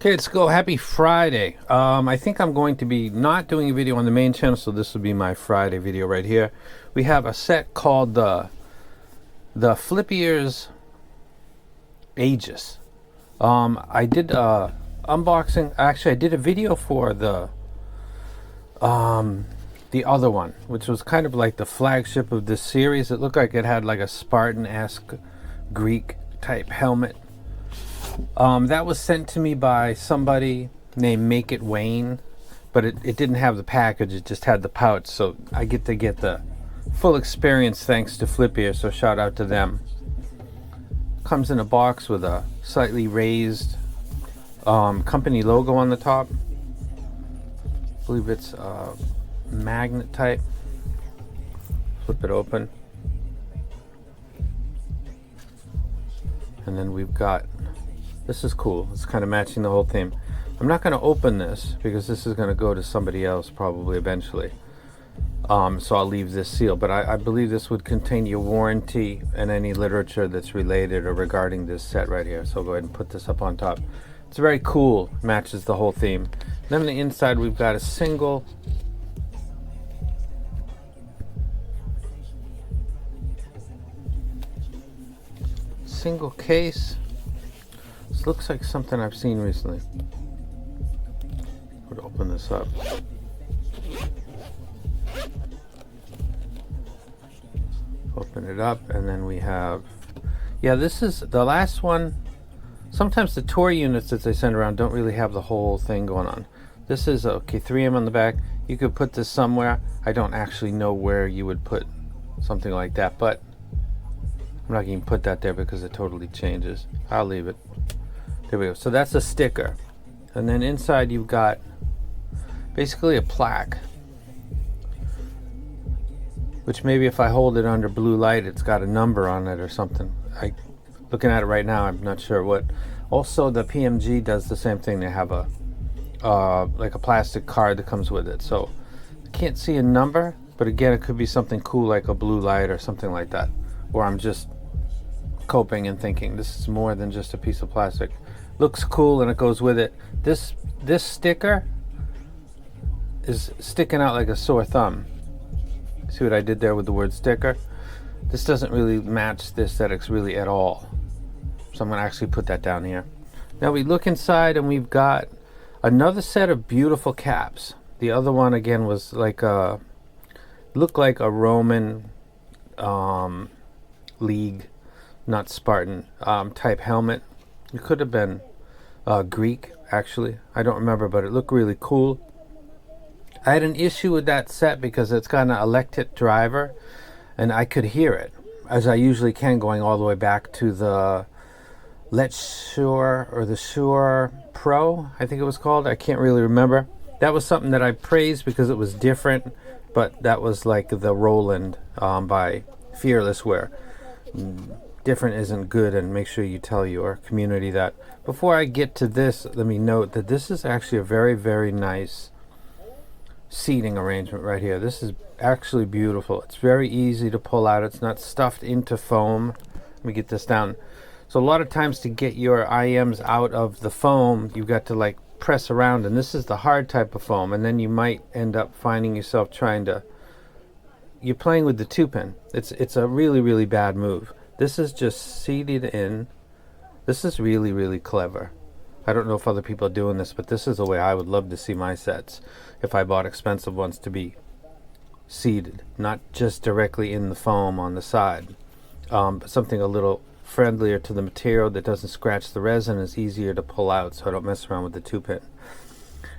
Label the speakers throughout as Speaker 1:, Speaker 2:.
Speaker 1: Okay, let's go. Happy Friday. I think I'm going to be not doing a video on the main channel, so this will be my Friday video right here. We have a set called the FlipEars AEGIS. I did unboxing. Actually, I did a video for the other one, which was kind of like the flagship of this series. It looked like it had like a Spartan-esque Greek type helmet. That was sent to me by somebody named Make It Wayne, but it didn't have the package, it just had the pouch, so I get to get the full experience thanks to FlipEars, so shout out to them. Comes in a box with a slightly raised company logo on the top. I believe it's magnet type. Flip it open. And then we've got, this is cool, it's kind of matching the whole theme. I'm not going to open this because this is going to go to somebody else probably eventually. So I'll leave this sealed, but I believe this would contain your warranty and any literature that's related or regarding this set right here. So I'll go ahead and put this up on top. It's very cool, matches the whole theme. Then on the inside we've got a single case. This looks like something I've seen recently. Would open this up. Open it up, and then we have, yeah, this is the last one. Sometimes the tour units that they send around don't really have the whole thing going on. This is okay, 3M on the back. You could put this somewhere. I don't actually know where you would put something like that, but I'm not going to put that there because it totally changes. I'll leave it. There we go. So that's a sticker. And then inside you've got basically a plaque, which maybe if I hold it under blue light, it's got a number on it or something. Looking at it right now, I'm not sure what. Also, the PMG does the same thing. They have a like a plastic card that comes with it. So I can't see a number, but again, it could be something cool like a blue light or something like that. Or I'm just coping and thinking this is more than just a piece of plastic. Looks cool and it goes with it. This sticker is sticking out like a sore thumb. See what I did there with the word sticker? This doesn't really match the aesthetics really at all. So I'm going to actually put that down here. Now we look inside and we've got another set of beautiful caps. The other one again was like a, looked like a Roman League, not Spartan type helmet. It could have been Greek actually. I don't remember, but it looked really cool. I had an issue with that set because it's got an electric driver and I could hear it, as I usually can, going all the way back to the Let's Shure or the Shure Pro, I think it was called. I can't really remember. That was something that I praised because it was different, but that was like the Roland by Fearlessware. Different isn't good, and make sure you tell your community that. Before I get to this, let me note that this is actually a very, very nice seating arrangement right here. This is actually beautiful. It's very easy to pull out. It's not stuffed into foam. Let me get this down. So a lot of times to get your IMs out of the foam, you've got to like press around, and this is the hard type of foam, and then you might end up finding yourself trying to, you're playing with the 2-pin. It's a really, really bad move. This is just seated in. This is really, really clever. I don't know if other people are doing this, but this is the way I would love to see my sets if I bought expensive ones, to be seated, not just directly in the foam on the side, but something a little friendlier to the material that doesn't scratch the resin, is easier to pull out, so I don't mess around with the 2-pin.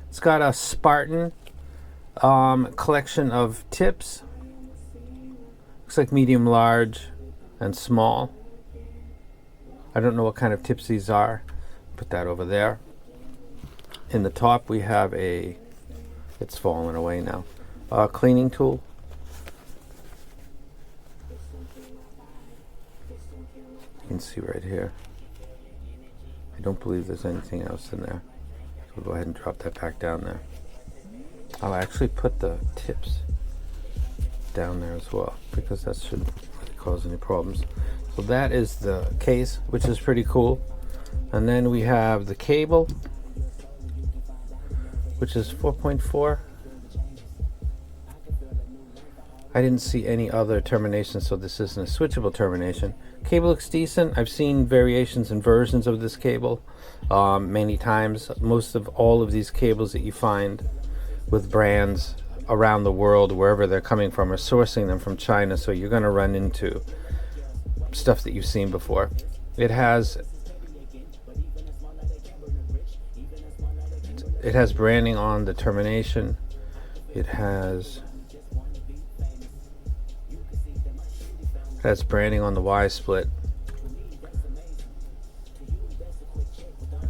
Speaker 1: It's got a Spartan collection of tips. Looks like medium, large, and small. I don't know what kind of tips these are. Put that over there. In the top we have a, it's fallen away now, cleaning tool. You can see right here. I don't believe there's anything else in there. So we'll go ahead and drop that back down there. I'll actually put the tips down there as well, because that shouldn't really cause any problems. So that is the case, which is pretty cool. And then we have the cable. which is 4.4. I didn't see any other termination, so this isn't a switchable termination. Cable looks decent. I've seen variations and versions of this cable many times. Most of all of these cables that you find with brands around the world, wherever they're coming from, are sourcing them from China, so you're going to run into stuff that you've seen before. It has branding on the termination. It has branding on the Y split,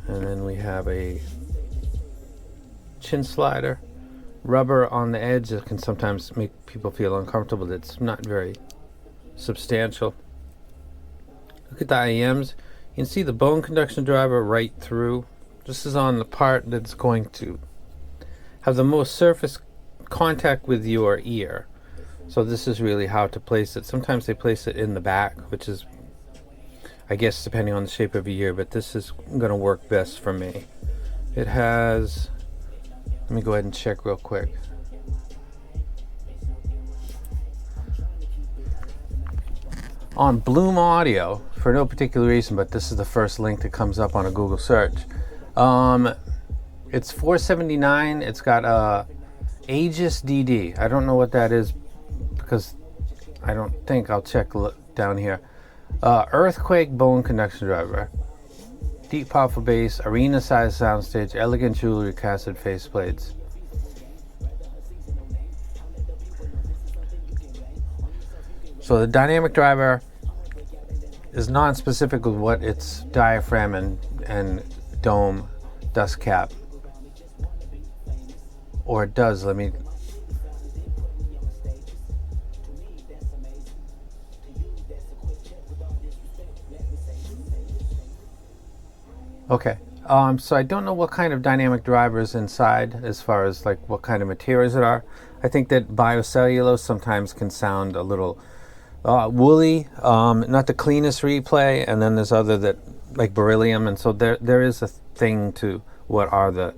Speaker 1: and then we have a chin slider. Rubber on the edge that can sometimes make people feel uncomfortable. It's not very substantial. Look at the IEMs. You can see the bone conduction driver right through. This is on the part that's going to have the most surface contact with your ear. So this is really how to place it. Sometimes they place it in the back, which is, I guess, depending on the shape of your ear, but this is going to work best for me. It has, let me go ahead and check real quick. On Bloom Audio, for no particular reason, but this is the first link that comes up on a Google search. It's $479. It's got a Aegis DD. I don't know what that is, because I don't think, I'll check down here. Earthquake bone conduction driver, deep powerful bass, arena size soundstage, elegant jewelry, casted faceplates. So the dynamic driver is non-specific with what its diaphragm and dome dust cap, or it does. Let me. Okay, so I don't know what kind of dynamic driver is inside as far as like what kind of materials it are. I think that biocellulose sometimes can sound a little woolly, not the cleanest replay, and then there's other that like beryllium, and so there is a thing to what are the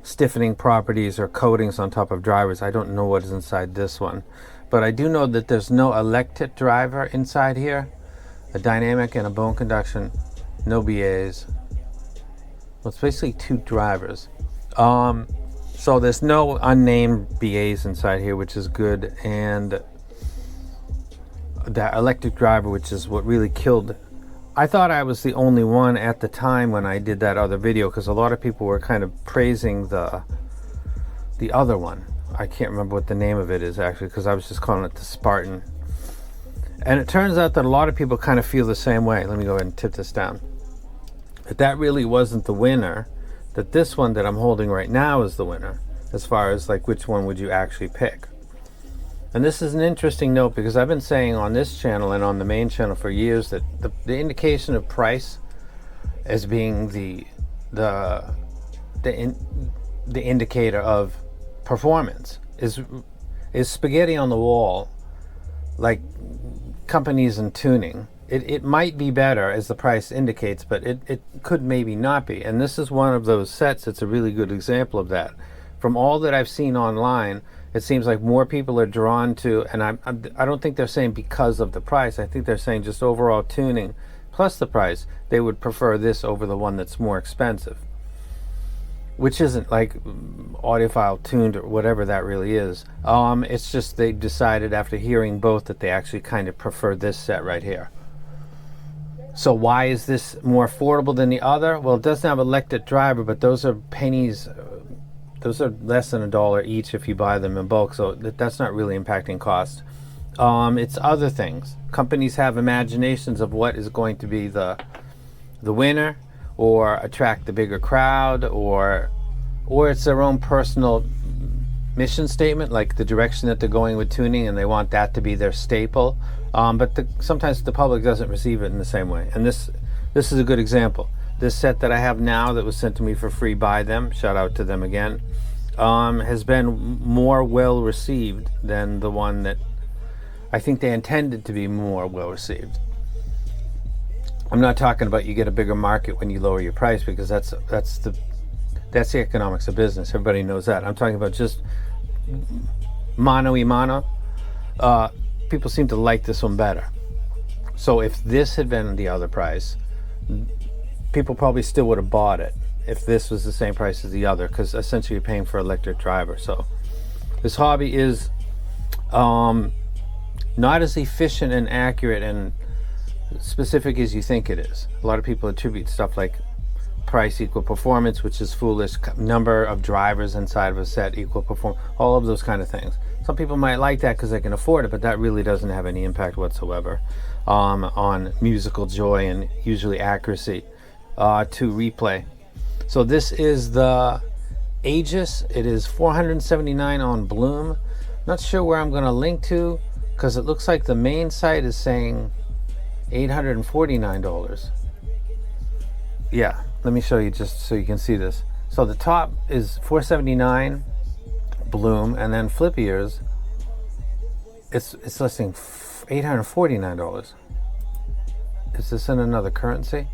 Speaker 1: stiffening properties or coatings on top of drivers. I don't know what is inside this one, but I do know that there's no electric driver inside here, a dynamic and a bone conduction, no BAs. Well, it's basically two drivers. So there's no unnamed BAs inside here, which is good, and that electric driver, which is what really killed. I thought I was the only one at the time when I did that other video, because a lot of people were kind of praising the other one. I can't remember what the name of it is actually, because I was just calling it the Spartan. And it turns out that a lot of people kind of feel the same way. Let me go ahead and tip this down. But that really wasn't the winner. That this one that I'm holding right now is the winner, as far as like which one would you actually pick. And this is an interesting note, because I've been saying on this channel and on the main channel for years that the indication of price as being the indicator of performance is spaghetti on the wall, like companies in tuning. It might be better as the price indicates, but it could maybe not be. And this is one of those sets that's a really good example of that. From all that I've seen online, it seems like more people are drawn to, and I don't think they're saying because of the price. I think they're saying just overall tuning plus the price, they would prefer this over the one that's more expensive, which isn't like audiophile tuned or whatever that really is. It's just they decided after hearing both that they actually kind of prefer this set right here. So why is this more affordable than the other? Well, it doesn't have electric driver, but those are pennies. Those are less than $1 each if you buy them in bulk, so that's not really impacting cost. It's other things. Companies have imaginations of what is going to be the winner, or attract the bigger crowd, or it's their own personal mission statement, like the direction that they're going with tuning, and they want that to be their staple. But sometimes the public doesn't receive it in the same way. And this is a good example. This set that I have now that was sent to me for free by them, shout out to them again, has been more well received than the one that I think they intended to be more well received. I'm not talking about you get a bigger market when you lower your price, because that's That's the economics of business. Everybody knows that. I'm talking about just mano y mano. People seem to like this one better. So if this had been the other price, people probably still would have bought it if this was the same price as the other, because essentially you're paying for electric driver. So this hobby is not as efficient and accurate and specific as you think it is. A lot of people attribute stuff like price equal performance, which is foolish. Number of drivers inside of a set equal perform. All of those kind of things. Some people might like that because they can afford it, but that really doesn't have any impact whatsoever on musical joy and usually accuracy to replay. So this is the Aegis. It is $479 on Bloom. Not sure where I'm going to link to, because it looks like the main site is saying $849. Yeah, let me show you just so you can see this. So the top is $479 Bloom, and then FlipEars, it's listing $849. Is this in another currency?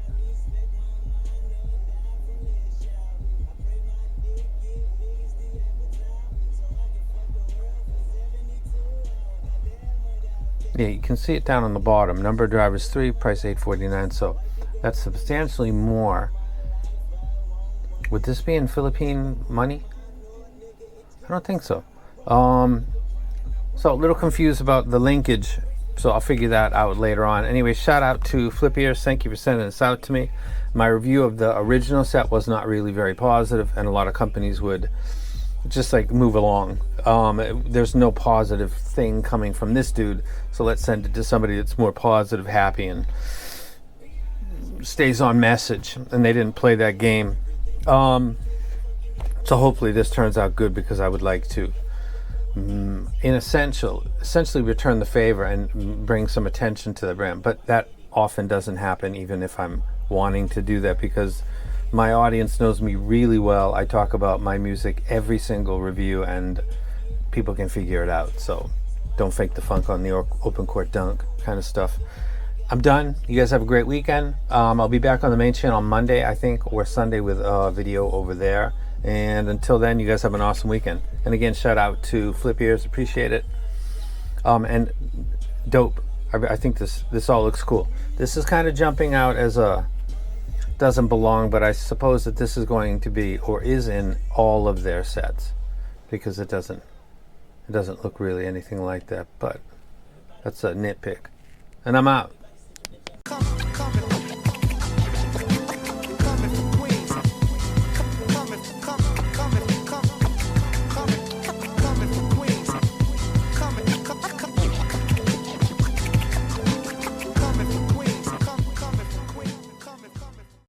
Speaker 1: Yeah, you can see it down on the bottom. Number of drivers 3, price $849. So that's substantially more. Would this be in Philippine money? I don't think so. So a little confused about the linkage. So I'll figure that out later on. Anyway, shout out to FlipEars. Thank you for sending this out to me. My review of the original set was not really very positive, and a lot of companies would just like move along. There's no positive thing coming from this dude, so let's send it to somebody that's more positive, happy, and stays on message. And they didn't play that game. So hopefully this turns out good, because I would like to essentially return the favor and bring some attention to the brand. But that often doesn't happen, even if I'm wanting to do that, because my audience knows me really well. I talk about my music every single review, and people can figure it out. So don't fake the funk on the open court dunk kind of stuff. I'm done. You guys have a great weekend. I'll be back on the main channel on Monday, I think, or Sunday with a video over there. And until then, you guys have an awesome weekend. And again, shout out to FlipEars. Appreciate it. And dope. I think this all looks cool. This is kind of jumping out as a doesn't belong, but I suppose that this is going to be, or is in all of their sets, because it doesn't look really anything like that. But that's a nitpick. And I'm out.